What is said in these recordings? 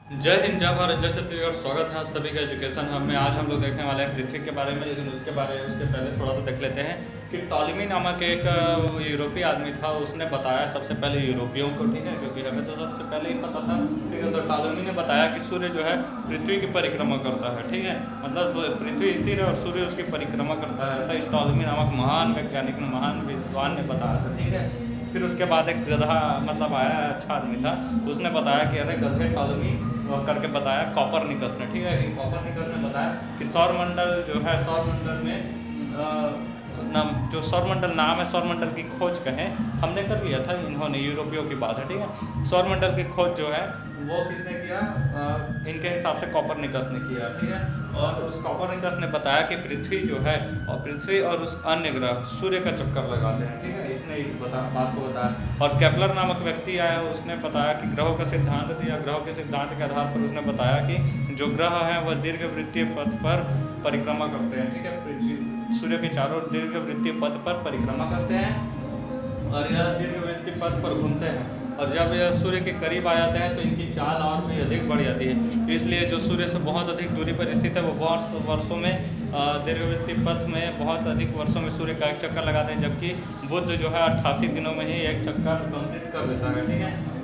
जय हिंद, जय भारत, जय छत्तीसगढ़। स्वागत है आप सभी का एजुकेशन हब में। आज हम लोग देखने वाले हैं पृथ्वी के बारे में, लेकिन उसके पहले थोड़ा सा देख लेते हैं कि टॉलेमी नामक एक यूरोपीय आदमी था। उसने बताया सबसे पहले यूरोपियों को, ठीक है, क्योंकि हमें तो सबसे पहले ही पता था, ठीक है। तो टॉलेमी ने बताया कि सूर्य जो है पृथ्वी की परिक्रमा करता है, ठीक है, मतलब पृथ्वी स्थिर है और सूर्य उसकी परिक्रमा करता है। ऐसा इस टॉलेमी नामक महान वैज्ञानिक ने, महान विद्वान ने बताया था, ठीक है। फिर उसके बाद एक गधा मतलब आया, अच्छा आदमी था, उसने बताया कि अरे गधे टॉलेमी करके बताया कॉपरनिकस ने, ठीक है, कि कॉपरनिकस ने बताया कि सौरमंडल जो है, सौरमंडल में जो सौरमंडल नाम है, सौरमंडल की खोज कहें, हमने कर लिया था, इन्होंने यूरोपियों की बात है, ठीक है। सौरमंडल की खोज जो है वो किसने किया? इनके हिसाब से कॉपरनिकस ने किया, ठीक है। और उस कॉपरनिकस ने बताया कि पृथ्वी जो है, और पृथ्वी और उस अन्य ग्रह सूर्य का चक्कर लगाते हैं, ठीक है, इसने इस बात को बताया। और केपलर नामक व्यक्ति आया, उसने बताया कि ग्रहों का सिद्धांत दिया। ग्रहों के सिद्धांत के आधार पर उसने बताया कि जो ग्रह हैं वह दीर्घवृत्तीय पथ पर परिक्रमा करते हैं, ठीक है, पृथ्वी सूर्य के चारों ओर दीर्घवृत्तीय पथ पर परिक्रमा करते हैं और यह दीर्घवृत्तीय पथ पर घूमते हैं। और जब यह सूर्य के करीब आ जाते हैं तो इनकी चाल और भी अधिक बढ़ जाती है। इसलिए जो सूर्य से बहुत अधिक दूरी पर स्थित है वो वर्षों में दीर्घवृत्तीय पथ में बहुत अधिक वर्षों में सूर्य का एक चक्कर लगाते हैं, जबकि बुध जो है 88 दिनों में ही एक चक्कर कंप्लीट कर देता है, ठीक है।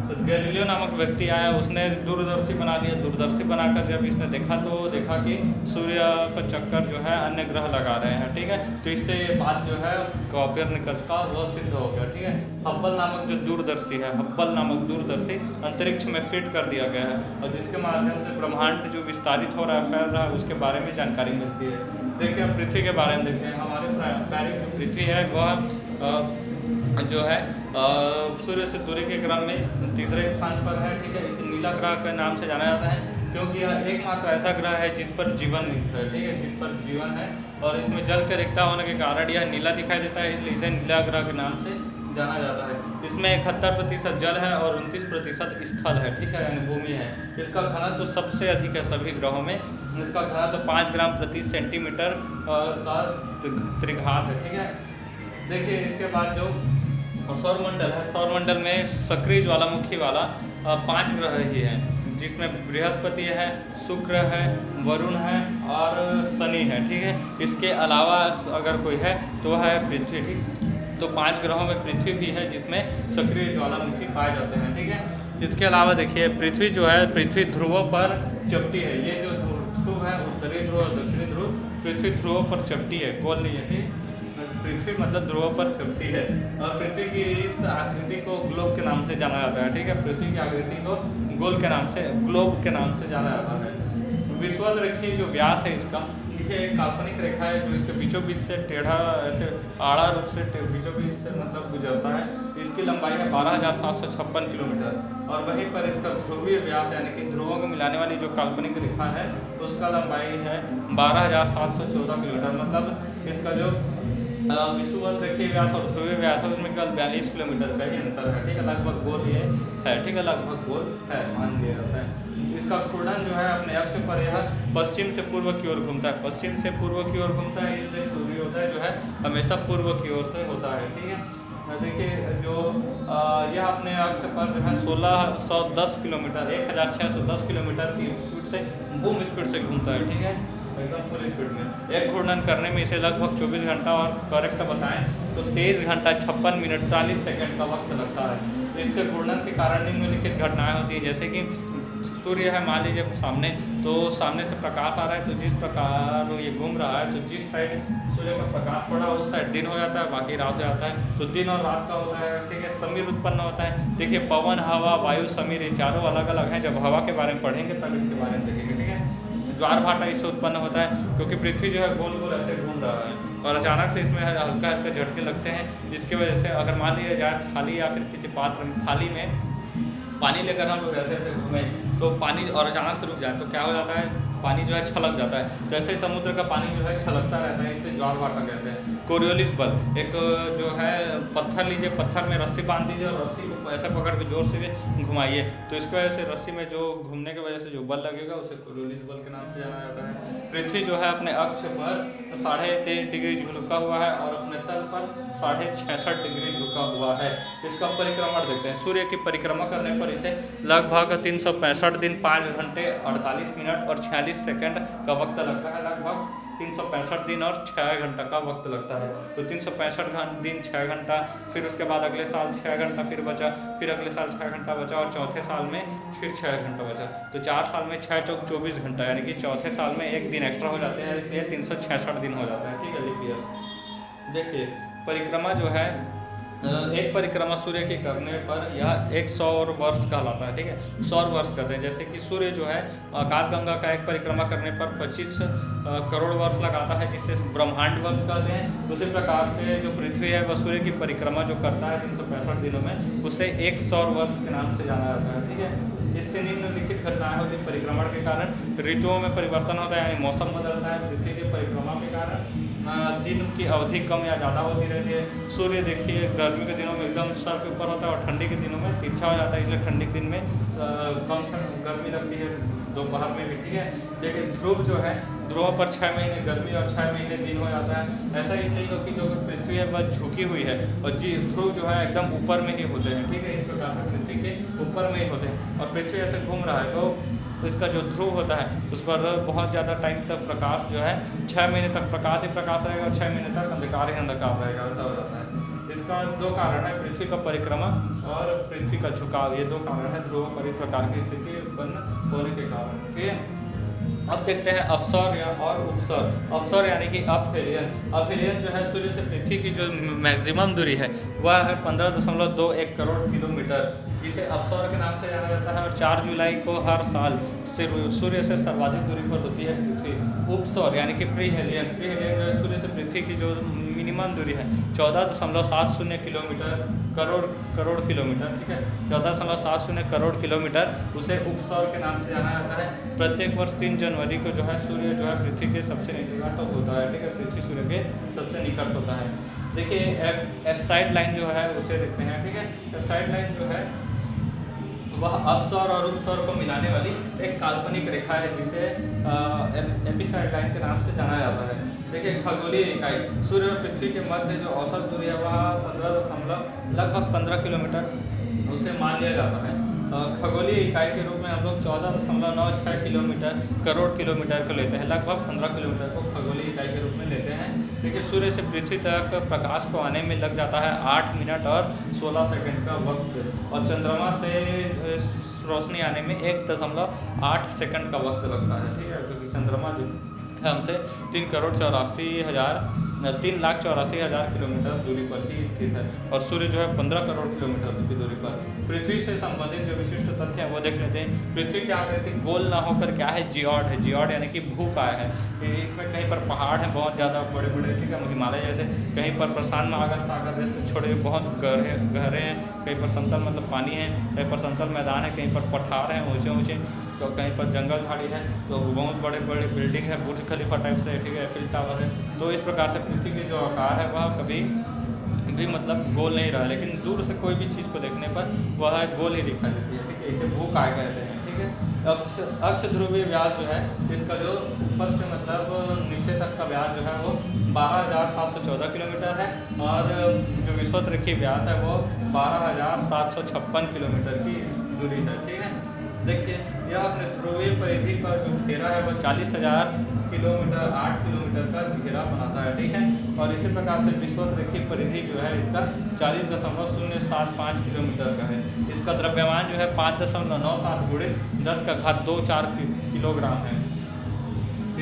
तो गैलीलियो नामक व्यक्ति आया, उसने दूरदर्शी बना दिया। दूरदर्शी बनाकर जब इसने देखा तो देखा कि सूर्य का चक्कर जो है अन्य ग्रह लगा रहे हैं, ठीक है। तो इससे ये बात जो है कॉपरनिकस का वो सिद्ध हो गया, ठीक है। हब्बल नामक जो दूरदर्शी है, हब्बल नामक दूरदर्शी अंतरिक्ष में फिट कर दिया गया है और जिसके माध्यम से ब्रह्मांड जो विस्तारित हो रहा है, फैल रहा है, उसके बारे में जानकारी मिलती है। देखिए अब पृथ्वी के बारे में देखते हैं। हमारे प्यारी जो पृथ्वी है वह जो है सूर्य से दूरी के क्रम में तीसरे स्थान पर है, ठीक है। इसे नीला ग्रह के नाम से जाना जाता है क्योंकि यह एकमात्र ऐसा ग्रह है जिस पर जीवन है, ठीक है, जिस पर जीवन है और इसमें जल के रिक्ता होने के कारण यह नीला दिखाई देता है, इसलिए इसे नीला ग्रह के नाम से जाना जाता है। इसमें 71% जल है और 29% स्थल है, ठीक है, यानी भूमि है। इसका घनत्व तो सबसे अधिक है सभी ग्रहों में। इसका घनत्व तो 5 ग्राम प्रति सेंटीमीटर का त्रिघात है, ठीक है। देखिए इसके बाद जो सौरमंडल है, सौरमंडल में सक्रिय ज्वालामुखी वाला 5 ग्रह ही हैं, जिसमें बृहस्पति है, शुक्र है, वरुण है और शनि है, ठीक है। इसके अलावा अगर कोई है तो वह है पृथ्वी, ठीक। तो 5 ग्रहों में पृथ्वी भी है जिसमें सक्रिय ज्वालामुखी पाए जाते हैं, ठीक है। इसके अलावा देखिए पृथ्वी जो है, पृथ्वी ध्रुवों पर चपटी है। ये जो ध्रुव है, उत्तरी ध्रुव और दक्षिणी ध्रुव, पृथ्वी ध्रुवों पर चपटी है, गोल नहीं है, ठीक। पृथ्वी मतलब ध्रुव पर चपटी है और पृथ्वी की इस आकृति को ग्लोब के नाम से जाना जाता है, ठीक है। पृथ्वी की आकृति को गोल के नाम से, ग्लोब के नाम से जाना जाता है। विषुवत रेखीय जो व्यास है इसका, ये एक काल्पनिक रेखा है जो इसके बीचों बीच से टेढ़ा ऐसे आड़ा रूप से बीचों बीच से मतलब गुजरता है। इसकी लंबाई है 12,756 किलोमीटर और वहीं पर इसका ध्रुवीय व्यास यानी कि ध्रुवों को मिलाने वाली जो काल्पनिक रेखा है उसका लंबाई है 12,714 किलोमीटर। मतलब इसका जो विषुवत रेखीय व्यास और ध्रुवीय व्यास है उसमें केवल 42 किलोमीटर का ही अंतर है, ठीक है। लगभग गोल ये है, ठीक है, लगभग गोल है, मान लिया जाता है। इसका घूर्णन जो है अपने अक्ष पर यह पश्चिम से पूर्व की ओर घूमता है, पश्चिम से पूर्व की ओर घूमता है, इसलिए सूर्योदय जो है हमेशा पूर्व की ओर से होता है, ठीक है। देखिए जो यह अपने अक्ष पर जो है 1610 किलोमीटर, 1610 किलोमीटर की स्पीड से, बूम स्पीड से घूमता है, ठीक है, एकदम फुल स्पीड में। एक घूर्णन करने में इसे लगभग 24 घंटा और करेक्ट बताएं तो 23 घंटा 56 मिनट 43 सेकंड का वक्त लगता है। तो इसके घूर्णन के कारण निम्नलिखित घटनाएं होती हैं, जैसे कि सूर्य है मान लीजिए सामने, तो सामने से प्रकाश आ रहा है, तो जिस प्रकार ये घूम रहा है तो जिस साइड सूर्य का प्रकाश पड़ा उस साइड दिन हो जाता है, बाकी रात हो जाता है। तो दिन और रात का होता है, ठीक है। समीर उत्पन्न होता है। देखिए पवन, हवा, वायु, समीर, ये चारों अलग अलग हैं। जब हवा के बारे में पढ़ेंगे तब इसके बारे में देखेंगे, ठीक है। ज्वार भाटा इससे उत्पन्न होता है क्योंकि पृथ्वी जो है गोल गोल ऐसे घूम रहा है और अचानक से इसमें हल्का हल्का झटके लगते हैं, जिसकी वजह से अगर मान लिया जाए थाली या फिर किसी पात्र में, थाली में पानी लेकर हम लोग ऐसे ऐसे घूमें तो पानी और अचानक से रुक जाए तो क्या हो जाता है, पानी जो है छलक जाता है। तो ऐसे ही समुद्र का पानी जो है छलकता रहता है, इसे ज्वार भाटा कहते हैं। कोरियोलिस बल, एक जो है पत्थर लीजिए, पत्थर में रस्सी बांध दीजिए और रस्सी को ऐसा पकड़ के जोर से घुमाइए, तो इसकी वजह से रस्सी में जो घूमने की वजह से जो बल लगेगा उसे कोरियोलिस बल के नाम से जाना जाता है। पृथ्वी जो है अपने अक्ष पर 23.5 डिग्री झुका हुआ है और अपने तल पर 66.5 डिग्री झुका हुआ है। इसका परिक्रमण देखते हैं। सूर्य की परिक्रमा करने पर इसे लगभग 365 दिन 5 घंटे 48 मिनट और 46 सेकंड का वक्त लगता है। लगभग 365 दिन और 6 घंटा का वक्त लगता है। तो 365 दिन 6 घंटा, फिर उसके बाद अगले साल 6 घंटा फिर बचा, फिर अगले साल 6 घंटा बचा और चौथे साल में फिर 6 घंटा बचा। तो 4 साल में 6 चौक 24 घंटा, यानी कि चौथे साल में एक दिन एक्स्ट्रा हो जाते हैं, इसलिए 366 दिन हो जाता है। ठीक है, लीप ईयर्स। देखिए परिक्रमा जो है, एक परिक्रमा सूर्य की करने पर यह 1 सौर वर्ष कहलाता है। ठीक है, सौर वर्ष कहते हैं। जैसे कि सूर्य जो है आकाशगंगा का एक परिक्रमा करने पर 25 करोड़ वर्ष लगाता है, जिससे ब्रह्मांड वर्ष कहते हैं। उसी प्रकार से जो पृथ्वी है वह सूर्य की परिक्रमा जो करता है 365 दिनों में, उसे 1 सौर वर्ष के नाम से जाना जाता है। ठीक है, इससे निम्नलिखित घटनाएं होती है। परिक्रमण के कारण ऋतुओं में परिवर्तन होता है, यानी मौसम बदलता है। पृथ्वी की परिक्रमा के कारण दिन की अवधि कम या ज़्यादा होती रहती है। सूर्य देखिए गर्मी के दिनों में एकदम सर के ऊपर होता है और ठंडी के दिनों में तिरछा हो जाता है, इसलिए ठंडी के दिन में कम गर्मी लगती है, दोपहर में भी। ठीक है, लेकिन ध्रुव जो है, ध्रुव पर 6 महीने गर्मी और 6 महीने दिन हो जाता है। ऐसा इसलिए क्योंकि जो पृथ्वी है वह झुकी हुई है और जी ध्रुव जो है एकदम ऊपर में ही होते हैं। ठीक है, इस प्रकार से पृथ्वी के ऊपर में ही होते हैं और पृथ्वी ऐसे घूम रहा है, तो इसका जो ध्रुव होता है उस पर बहुत ज़्यादा टाइम तक प्रकाश जो है 6 महीने तक प्रकाश ही प्रकाश रहेगा और 6 महीने तक अंधकार ही अंधकार रहेगा, ऐसा हो जाता है। इसका 2 कारण है, पृथ्वी का परिक्रमा और पृथ्वी का झुकाव। ये 2 कारण है ध्रुव पर इस प्रकार की स्थिति उत्पन्न होने के कारण। ठीक है, अब देखते हैं अपसौर या और उपसौर। अपसौर यानी कि अपहेलियन। अपहेलियन जो है सूर्य से पृथ्वी की जो मैक्सिमम दूरी है वह है 15.21 करोड़ किलोमीटर। इसे अपसौर के नाम से जाना जाता है और 4 जुलाई को हर साल सूर्य से सर्वाधिक दूरी पर होती है पृथ्वी। उपसौर यानी कि प्रीहेलियन। प्रीहेलियन जो है सूर्य से पृथ्वी की जो मिनिमम दूरी है 14.70 किलोमीटर करोड़ किलोमीटर। ठीक है, 14.70 करोड़ किलोमीटर, उसे उपसौर के नाम से जाना जाता है। प्रत्येक वर्ष 3 जनवरी को जो है सूर्य जो है पृथ्वी के सबसे निकट होता है। ठीक है, पृथ्वी सूर्य के सबसे निकट होता है। देखिए एप्साइड लाइन जो है उसे देखते हैं। ठीक है, एप्साइड लाइन जो है वह अपसौर और उपसौर को मिलाने वाली एक काल्पनिक रेखा है, जिसे एपिसाइड लाइन के नाम से जाना जाता है। देखिए खगोलीय इकाई, सूर्य और पृथ्वी के मध्य जो औसत दूरी है वह 15 किलोमीटर उसे मान लिया जाता है। खगोलीय इकाई के रूप में हम लोग 14.96 किलोमीटर करोड़ किलोमीटर को लेते हैं। लगभग 15 किलोमीटर को खगोलीय इकाई के रूप में लेते हैं। देखिए सूर्य से पृथ्वी तक प्रकाश को आने में लग जाता है 8 मिनट और 16 सेकंड का वक्त और चंद्रमा से रोशनी आने में 1.8 सेकंड का वक्त लगता है। ठीक है, क्योंकि चंद्रमा जो हमसे 3,84,000 किलोमीटर दूरी पर ही स्थित है और सूर्य जो है 15 करोड़ किलोमीटर की दूरी पर। पृथ्वी से संबंधित जो विशिष्ट तथ्य हैं वो देख लेते हैं। पृथ्वी की आकृति गोल ना होकर क्या है, जियोड है। जियोड यानी कि भूकाय है। इसमें कहीं पर पहाड़ हैं बहुत ज़्यादा बड़े बड़े, ठीक है, हिमालय जैसे, कहीं पर प्रशांत महासागर सागर जैसे छोटे बहुत गहरे हैं, कहीं पर समतल मतलब पानी है, कहीं पर समतल मैदान है, कहीं पर पठार हैं ऊँचे ऊँचे, तो कहीं पर जंगल झाड़ी है, तो बहुत बड़े बड़े बिल्डिंग है, बुर्ज खलीफा टाइप से, ठीक है, एफिल टावर है। तो इस प्रकार से पृथ्वी की जो आकार है वह कभी भी मतलब गोल नहीं रहा, लेकिन दूर से कोई भी चीज़ को देखने पर वह गोल ही दिखाई देती है। ठीक है, इसे भूकाय कहते हैं। ठीक है, अक्ष ध्रुवीय व्यास जो है इसका जो ऊपर से मतलब नीचे तक का व्यास जो है वो 12,714 किलोमीटर है और जो विषुवत-रेखीय व्यास है वो 12,756 किलोमीटर की दूरी है। ठीक है, देखिए यह अपने ध्रुवीय परिधि का जो घेरा है वह 40,000 किलोमीटर 8 किलोमीटर का घेरा बनाता है। ठीक है, और इसी प्रकार से विषुवत-रेखीय परिधि जो है इसका 40.075 किलोमीटर का है। इसका द्रव्यमान जो है 5.97 गुणित 10⁻²4 किलोग्राम है।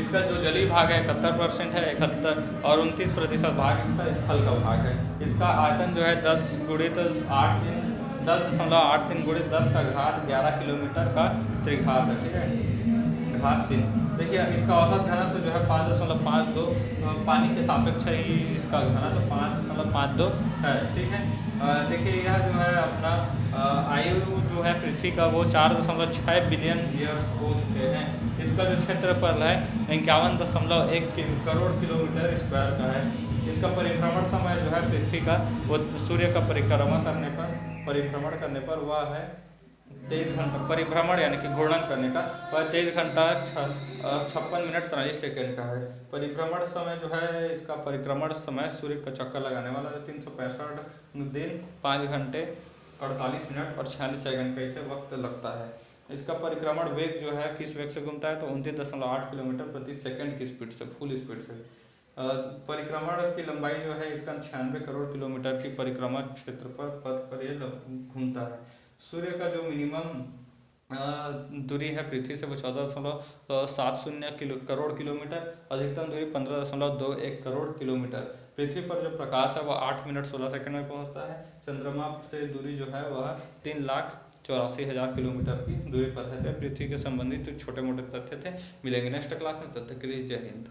इसका जो जलीय भाग है 71% है, 71 और 29% भाग इसका स्थल का भाग है। इसका आयतन जो है 10.83 गुणित 10⁻11 किलोमीटर का त्रिघात है। ठीक है, घात 3। देखिए इसका औसत घनत्व जो है 5.52 पानी के सापेक्ष ही इसका घनत्व 5.52 है। ठीक है, देखिए यह जो है अपना आयु जो है पृथ्वी का वो 4.6 बिलियन ईयर्स हो चुके हैं। इसका जो क्षेत्रफल है 51.1 करोड़ किलोमीटर स्क्वायर का है। इसका परिभ्रमण समय जो है पृथ्वी का वो सूर्य का परिभ्रमण करने पर वह है 23 घंटा, परिभ्रमण यानी कि घूर्णन करने का वह 23 घंटा 56 मिनट 43 सेकेंड का है। परिभ्रमण समय जो है इसका परिक्रमण समय सूर्य का चक्कर लगाने वाला है 365 दिन 5 घंटे 48 मिनट और 46 सेकंड का इसे वक्त लगता है। इसका परिक्रमण वेग जो है किस वेग से घूमता है तो 29.8 किलोमीटर प्रति सेकंड की स्पीड से, फुल स्पीड से। परिक्रमण की लंबाई जो है इसका 96 करोड़ किलोमीटर की परिक्रमा क्षेत्र पर पथ पर यह घूमता है। सूर्य का जो मिनिमम दूरी है पृथ्वी से वो 14.70 करोड़ किलोमीटर, अधिकतम दूरी 15.21 करोड़ किलोमीटर। पृथ्वी पर जो प्रकाश है वह 8 मिनट 16 सेकंड में पहुंचता है। चंद्रमा से दूरी जो है वह 3,84,000 किलोमीटर की दूरी पर है। तो पृथ्वी के संबंधित छोटे मोटे तथ्य थे। मिलेंगे नेक्स्ट क्लास में, तब तक के लिए जय हिंद।